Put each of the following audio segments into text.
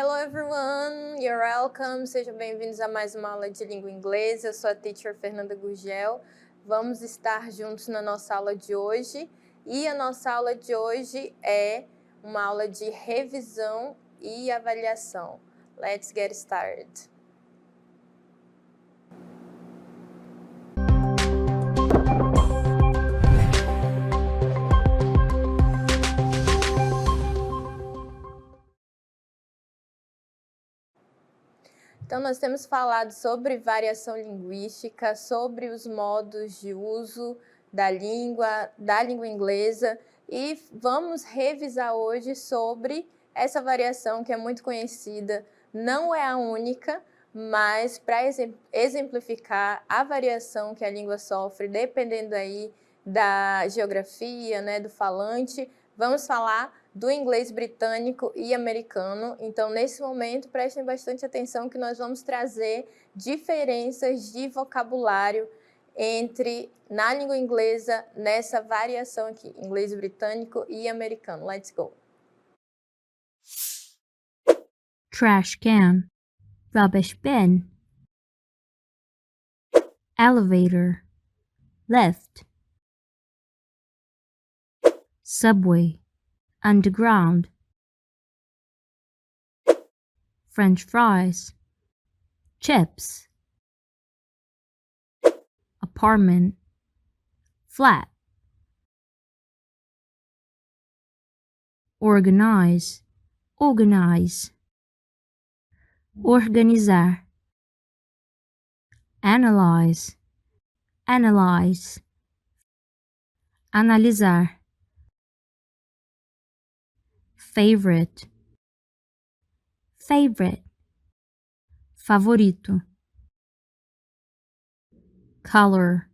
Hello everyone, you're welcome. Sejam bem-vindos a mais uma aula de língua inglesa. Eu sou a teacher Fernanda Gurgel. Vamos estar juntos na nossa aula de hoje. E a nossa aula de hoje é uma aula de revisão e avaliação. Let's get started. Então, nós temos falado sobre variação linguística, sobre os modos de uso da língua inglesa, e vamos revisar hoje sobre essa variação que é muito conhecida, não é a única, mas para exemplificar a variação que a língua sofre, dependendo aí da geografia, né, do falante, vamos falar do inglês britânico e americano. Então, nesse momento, prestem bastante atenção que nós vamos trazer diferenças de vocabulário na língua inglesa, nessa variação aqui, inglês britânico e americano. Let's go! Trash can, rubbish bin, elevator, lift, subway, underground, French fries, chips, apartment, flat, organize, organizar, analyze, analisar, favorite, favorito, color,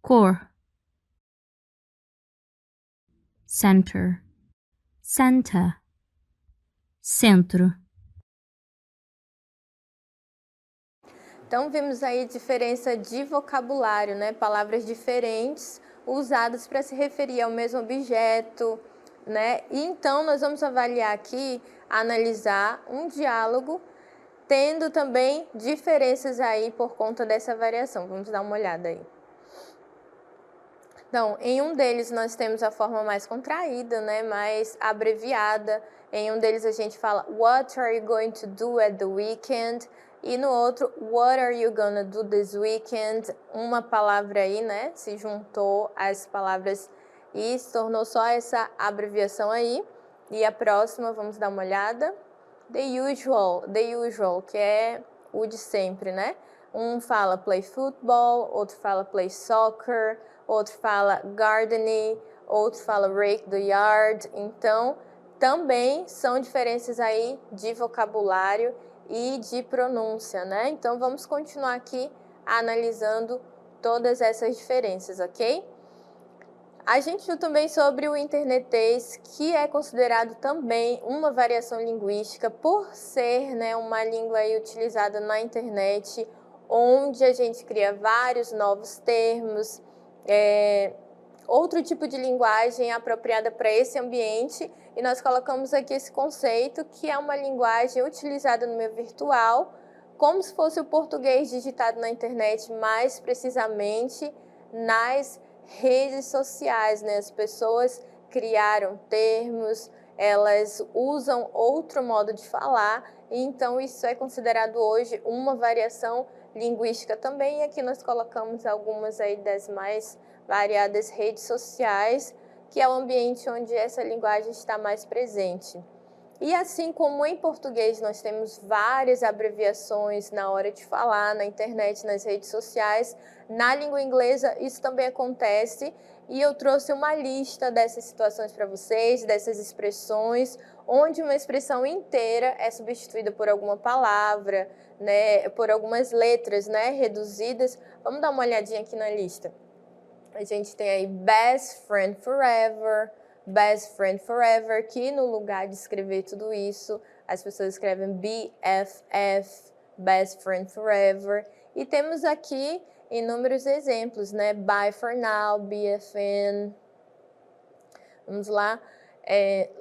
cor, center, centro. Então, vimos aí diferença de vocabulário, né? Palavras diferentes usadas para se referir ao mesmo objeto, né? E então, nós vamos avaliar aqui, analisar um diálogo, tendo também diferenças aí por conta dessa variação. Vamos dar uma olhada aí. Então, em um deles nós temos a forma mais contraída, né? Mais abreviada. Em um deles a gente fala What are you going to do at the weekend? E no outro, What are you gonna do this weekend? Uma palavra aí, né? Se juntou às palavras e se tornou só essa abreviação aí. E a próxima, vamos dar uma olhada. The usual, que é o de sempre, né? Um fala play football, outro fala play soccer, outro fala gardening, outro fala rake the yard. Então, também são diferenças aí de vocabulário e de pronúncia, né? Então, vamos continuar aqui analisando todas essas diferenças, ok? A gente viu também sobre o internetês, que é considerado também uma variação linguística por ser, né, uma língua aí utilizada na internet, onde a gente cria vários novos termos, outro tipo de linguagem apropriada para esse ambiente, e nós colocamos aqui esse conceito, que é uma linguagem utilizada no meio virtual, como se fosse o português digitado na internet, mais precisamente nas redes sociais, né? As pessoas criaram termos, elas usam outro modo de falar, e então isso é considerado hoje uma variação linguística também. E aqui nós colocamos algumas aí das mais variadas redes sociais, que é o ambiente onde essa linguagem está mais presente. E assim como em português nós temos várias abreviações na hora de falar, na internet, nas redes sociais, na língua inglesa isso também acontece, e eu trouxe uma lista dessas situações para vocês, dessas expressões, onde uma expressão inteira é substituída por alguma palavra, né, por algumas letras, né, reduzidas. Vamos dar uma olhadinha aqui na lista. A gente tem aí best friend forever, que no lugar de escrever tudo isso, as pessoas escrevem BFF, best friend forever. E temos aqui inúmeros exemplos, né? Bye for now, BFN. Vamos lá.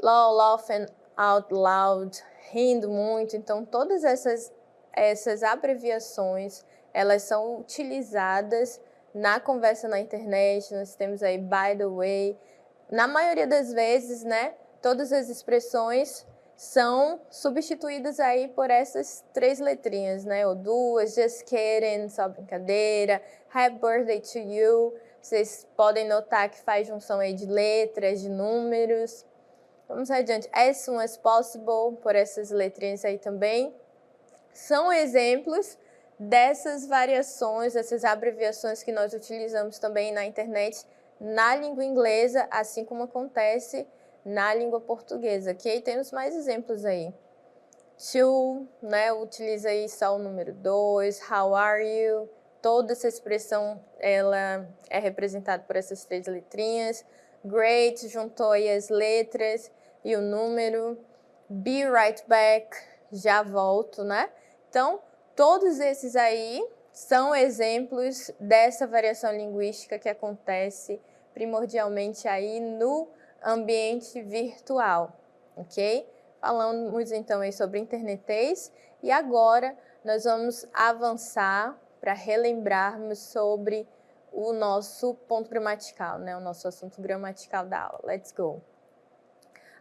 lol, laughing out loud, rindo muito. Então, todas essas abreviações, elas são utilizadas na conversa na internet. Nós temos aí by the way. Na maioria das vezes, né, todas as expressões são substituídas aí por essas 3 letrinhas, né, ou 2, just kidding, só brincadeira, happy birthday to you. Vocês podem notar que faz junção aí de letras, de números. Vamos adiante. As soon as possible, por essas letrinhas aí também. São exemplos dessas variações, dessas abreviações que nós utilizamos também na internet, na língua inglesa, assim como acontece na língua portuguesa, ok? Temos mais exemplos aí. To, né, utiliza aí só o número 2, how are you? Toda essa expressão, ela é representada por essas 3 letrinhas. Great, juntou aí as letras e o número. Be right back, já volto, né? Então, todos esses aí são exemplos dessa variação linguística que acontece primordialmente aí no ambiente virtual, ok? Falamos então aí sobre internetês e agora nós vamos avançar para relembrarmos sobre o nosso ponto gramatical, né? O nosso assunto gramatical da aula. Let's go!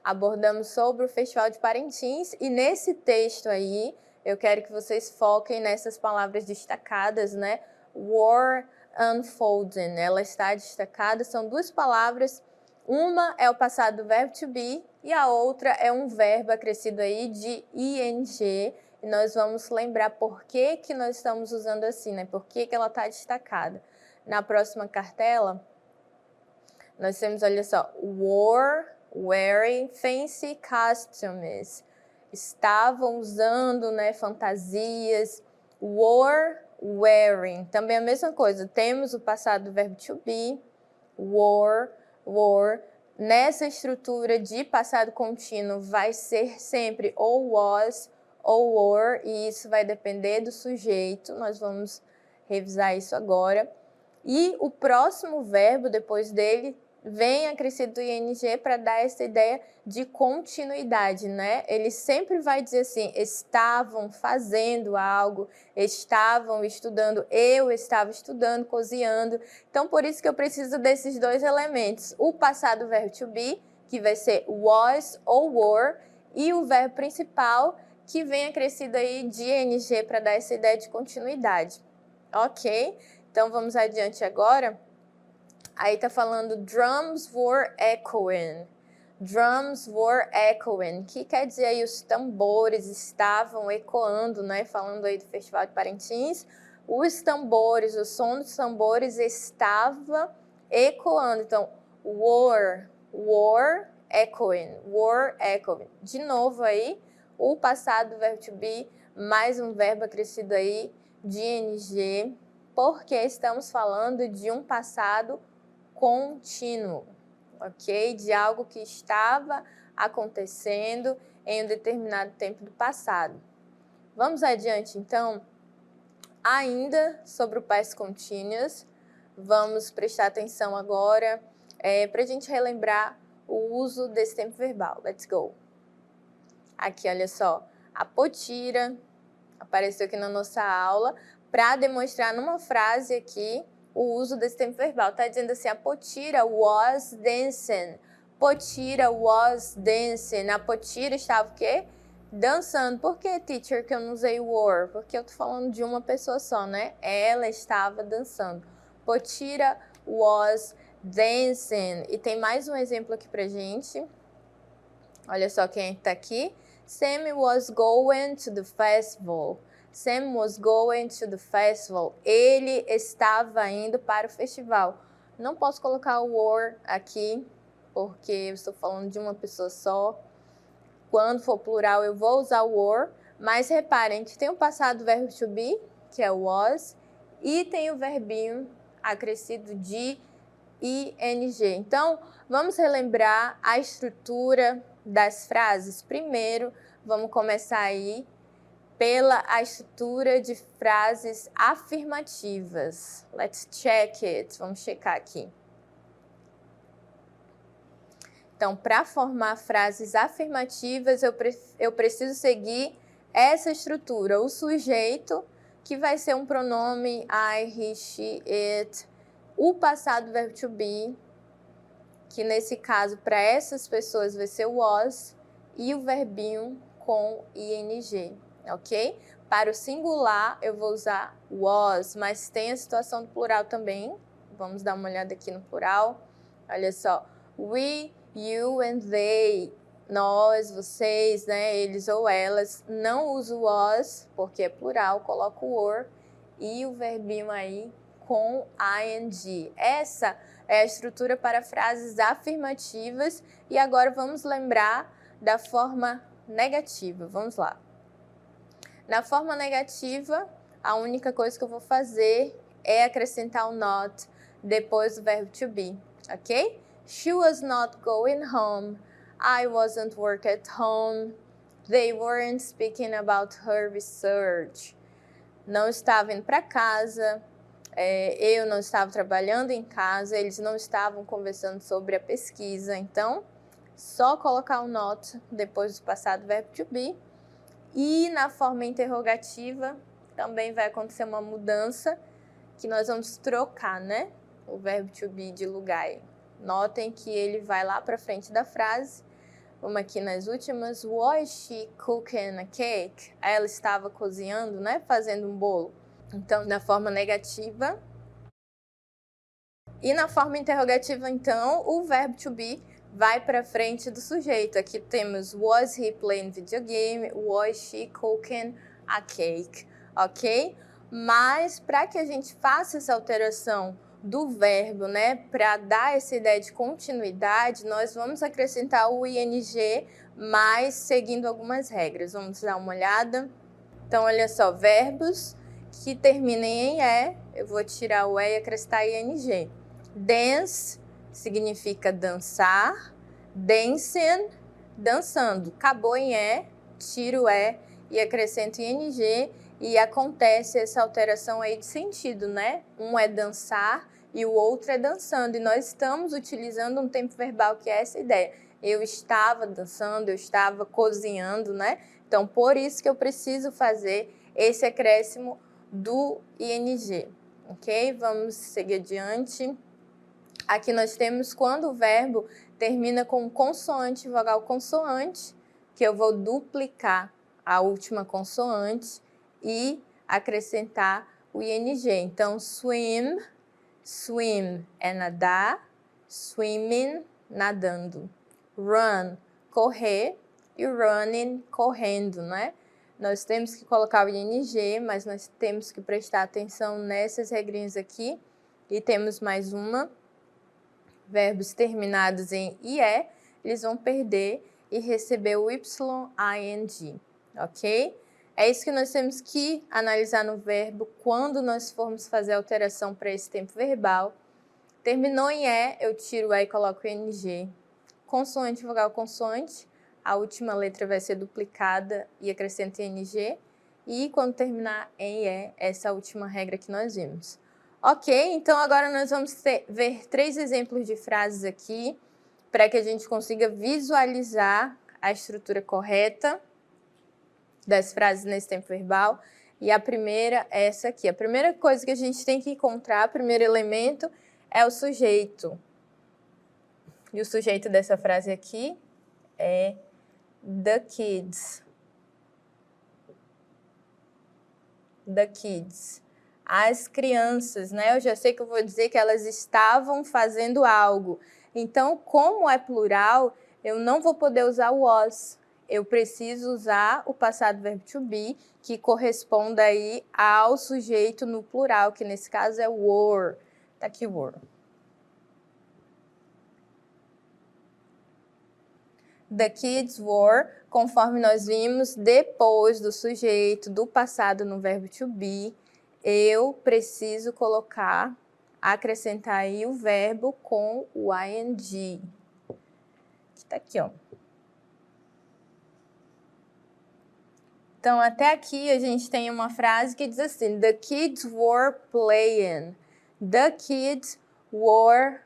Abordamos sobre o Festival de Parintins e nesse texto aí eu quero que vocês foquem nessas palavras destacadas, né? War unfolding, ela está destacada, são 2 palavras, uma é o passado do verbo to be e a outra é um verbo acrescido aí de ing, e nós vamos lembrar por que nós estamos usando assim, né? Por que ela está destacada. Na próxima cartela, nós temos, olha só, wore, wearing fancy costumes. Estavam usando, né, fantasias. Wore, wearing. Também a mesma coisa. Temos o passado do verbo to be. Wore, wore. Nessa estrutura de passado contínuo vai ser sempre ou was ou were, e isso vai depender do sujeito. Nós vamos revisar isso agora. E o próximo verbo, depois dele, vem acrescido do ing para dar essa ideia de continuidade, né? Ele sempre vai dizer assim, estavam fazendo algo, estavam estudando, eu estava estudando, cozinhando. Então, por isso que eu preciso desses 2 elementos. O passado verbo to be, que vai ser was ou were, e o verbo principal, que vem acrescido aí de ing para dar essa ideia de continuidade. Ok? Então, vamos adiante agora. Aí tá falando drums were echoing. Drums were echoing, que quer dizer aí os tambores estavam ecoando, né? Falando aí do Festival de Parintins, os tambores, o som dos tambores estava ecoando. Então, were echoing, were echoing. De novo aí, o passado do verbo to be, mais um verbo acrescido aí de ing, porque estamos falando de um passado contínuo, ok? De algo que estava acontecendo em um determinado tempo do passado. Vamos adiante, então, ainda sobre o past continuous, vamos prestar atenção agora para a gente relembrar o uso desse tempo verbal. Let's go! Aqui, olha só, a Potira apareceu aqui na nossa aula para demonstrar numa frase aqui o uso desse tempo verbal. Está dizendo assim, a Potira was dancing. Potira was dancing. A Potira estava o quê? Dançando. Por que, teacher, que eu não usei were? Porque eu estou falando de uma pessoa só, né? Ela estava dançando. Potira was dancing. E tem mais um exemplo aqui pra gente. Olha só quem está aqui. Sam was going to the festival. Sam was going to the festival. Ele estava indo para o festival. Não posso colocar o were aqui, porque eu estou falando de uma pessoa só. Quando for plural, eu vou usar o were. Mas reparem que tem o passado do verbo to be, que é was, e tem o verbinho acrescido de ing. Então, vamos relembrar a estrutura das frases. Primeiro, vamos começar aí pela estrutura de frases afirmativas. Let's check it. Vamos checar aqui. Então, para formar frases afirmativas, eu preciso seguir essa estrutura. O sujeito, que vai ser um pronome I, he, she, it. O passado verbo to be, que nesse caso, para essas pessoas, vai ser was. E o verbinho com ing, ok? Para o singular, eu vou usar was, mas tem a situação do plural também. Vamos dar uma olhada aqui no plural. Olha só. We, you and they. Nós, vocês, né? Eles ou elas. Não uso was, porque é plural. Coloco were e o verbinho aí com ing. Essa é a estrutura para frases afirmativas. E agora vamos lembrar da forma negativa. Vamos lá. Na forma negativa, a única coisa que eu vou fazer é acrescentar o not depois do verbo to be, ok? She was not going home. I wasn't working at home. They weren't speaking about her research. Não estava indo para casa. Eu não estava trabalhando em casa. Eles não estavam conversando sobre a pesquisa. Então, só colocar o not depois do passado verbo to be. E na forma interrogativa também vai acontecer uma mudança que nós vamos trocar, né? O verbo to be de lugar. Notem que ele vai lá para frente da frase. Vamos aqui nas últimas. Was she cooking a cake? Ela estava cozinhando, né? Fazendo um bolo. Então, na forma negativa. E na forma interrogativa, então, o verbo to be vai para frente do sujeito. Aqui temos was he playing video game, was she cooking a cake, ok? Mas para que a gente faça essa alteração do verbo, né, para dar essa ideia de continuidade, nós vamos acrescentar o ing, mas seguindo algumas regras. Vamos dar uma olhada. Então, olha só, verbos que terminem em e, eu vou tirar o e e acrescentar ing. Dance significa dançar, dancing, dançando. Acabou em e, tiro o e acrescento ing e acontece essa alteração aí de sentido, né? Um é dançar e o outro é dançando. E nós estamos utilizando um tempo verbal que é essa ideia. Eu estava dançando, eu estava cozinhando, né? Então, por isso que eu preciso fazer esse acréscimo do ing, ok? Vamos seguir adiante. Aqui nós temos quando o verbo termina com consoante, vogal consoante, que eu vou duplicar a última consoante e acrescentar o ing. Então, swim, swim é nadar, swimming, nadando. Run, correr, e running, correndo, né? Nós temos que colocar o ing, mas nós temos que prestar atenção nessas regrinhas aqui. E temos mais uma. Verbos terminados em IE, eles vão perder e receber o YING, ok? É isso que nós temos que analisar no verbo quando nós formos fazer a alteração para esse tempo verbal. Terminou em E, eu tiro o E e coloco o ING. Consoante, vogal, consoante, a última letra vai ser duplicada e acrescenta ING. E quando terminar em E, essa última regra que nós vimos. Ok, então agora nós vamos ver 3 exemplos de frases aqui para que a gente consiga visualizar a estrutura correta das frases nesse tempo verbal. E a primeira é essa aqui. A primeira coisa que a gente tem que encontrar, o primeiro elemento, é o sujeito. E o sujeito dessa frase aqui é the kids. The kids. As crianças, né? Eu já sei que eu vou dizer que elas estavam fazendo algo. Então, como é plural, eu não vou poder usar o was. Eu preciso usar o passado verbo to be, que corresponde aí ao sujeito no plural, que nesse caso é were. Tá aqui, were. The kids were, conforme nós vimos, depois do sujeito, do passado no verbo to be, eu preciso acrescentar aí o verbo com o ing. Que tá aqui, ó. Então, até aqui a gente tem uma frase que diz assim: The kids were playing. The kids were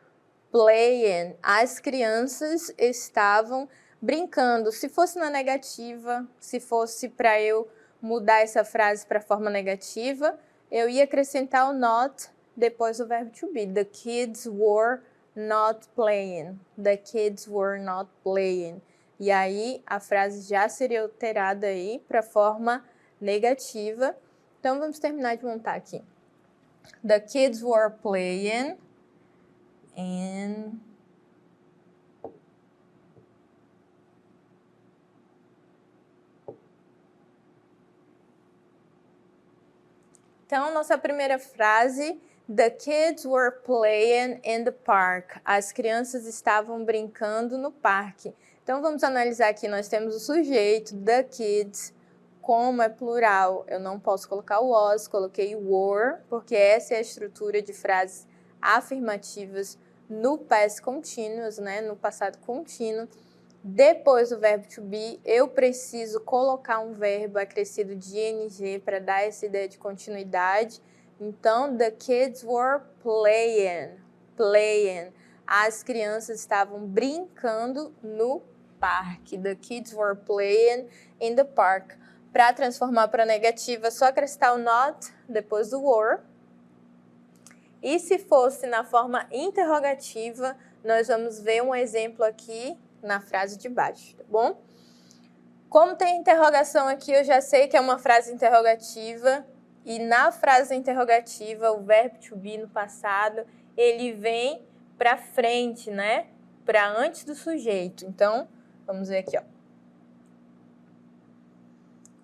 playing. As crianças estavam brincando. Se fosse na negativa, se fosse para eu mudar essa frase para a forma negativa, eu ia acrescentar o not depois do verbo to be. The kids were not playing. The kids were not playing. E aí a frase já seria alterada aí para a forma negativa. Então vamos terminar de montar aqui. The kids were playing in Então, nossa primeira frase, the kids were playing in the park. As crianças estavam brincando no parque. Então, vamos analisar aqui, nós temos o sujeito, the kids, como é plural. Eu não posso colocar o was, coloquei were, porque essa é a estrutura de frases afirmativas no past continuous, né, no passado contínuo. Depois do verbo to be, eu preciso colocar um verbo acrescido de ing para dar essa ideia de continuidade. Então, the kids were playing. Playing. As crianças estavam brincando no parque. The kids were playing in the park. Para transformar para negativa, é só acrescentar o not depois do were. E se fosse na forma interrogativa, nós vamos ver um exemplo aqui na frase de baixo, tá bom? Como tem interrogação aqui, eu já sei que é uma frase interrogativa e na frase interrogativa, o verbo to be no passado, ele vem para frente, né? Para antes do sujeito. Então, vamos ver aqui, ó.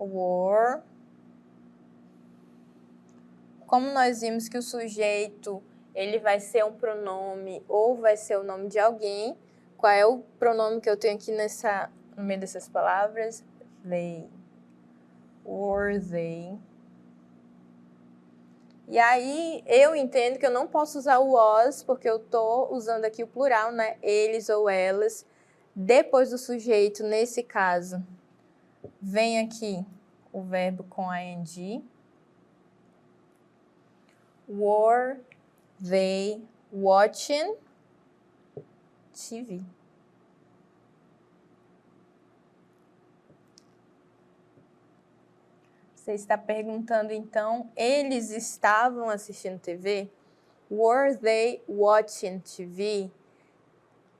Were. Como nós vimos que o sujeito, ele vai ser um pronome ou vai ser o nome de alguém, qual é o pronome que eu tenho aqui no meio dessas palavras? They. Were they. E aí, eu entendo que eu não posso usar o was, porque eu estou usando aqui o plural, né? Eles ou elas. Depois do sujeito, nesse caso, vem aqui o verbo com ing. Were they watching TV? Você está perguntando, então, eles estavam assistindo TV? Were they watching TV?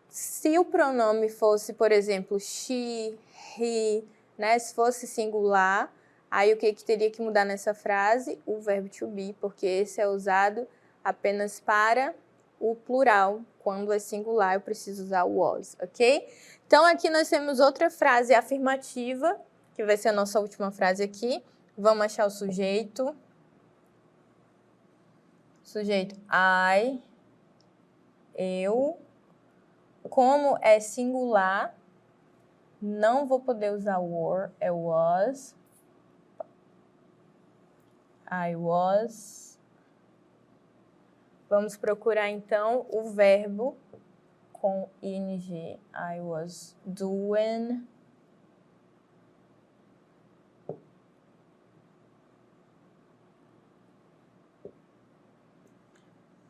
Se o pronome fosse, por exemplo, she, he, né? Se fosse singular, aí o que teria que mudar nessa frase? O verbo to be, porque esse é usado apenas para o plural. Quando é singular, eu preciso usar o was, ok? Então, aqui nós temos outra frase afirmativa, que vai ser a nossa última frase aqui. Vamos achar o sujeito. Sujeito, I, eu. Como é singular, não vou poder usar were, é was. I was. Vamos procurar, então, o verbo com ing. I was doing.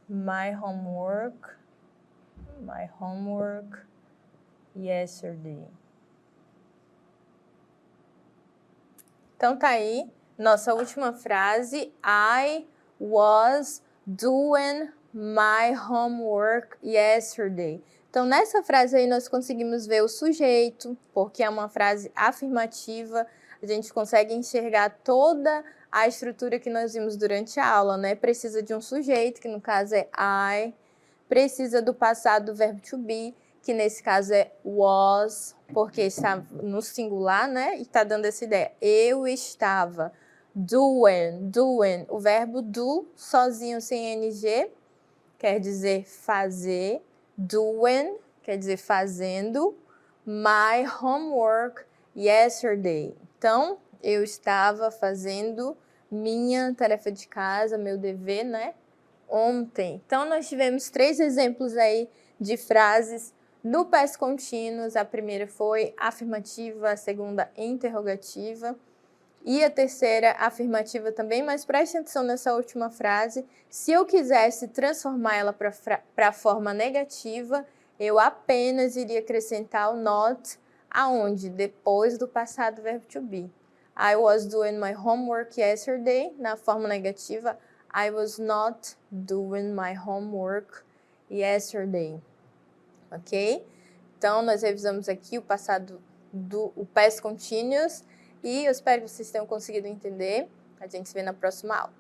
My homework yesterday. Então, tá aí nossa última frase. I was doing my homework yesterday. Então, nessa frase aí, nós conseguimos ver o sujeito, porque é uma frase afirmativa. A gente consegue enxergar toda a estrutura que nós vimos durante a aula, né? Precisa de um sujeito, que no caso é I. Precisa do passado do verbo to be, que nesse caso é was, porque está no singular, né? E está dando essa ideia. Eu estava doing. O verbo do, sozinho, sem ing, quer dizer fazer. Doing, quer dizer fazendo. My homework yesterday. Então, eu estava fazendo minha tarefa de casa, meu dever, né? Ontem. Então, nós tivemos 3 exemplos aí de frases no past continuous. A primeira foi afirmativa, a segunda interrogativa. E a terceira afirmativa também, mas preste atenção nessa última frase. Se eu quisesse transformar ela para a forma negativa, eu apenas iria acrescentar o not aonde? Depois do passado verbo to be. I was doing my homework yesterday, na forma negativa. I was not doing my homework yesterday. Ok? Então, nós revisamos aqui o passado o past continuous e eu espero que vocês tenham conseguido entender. A gente se vê na próxima aula.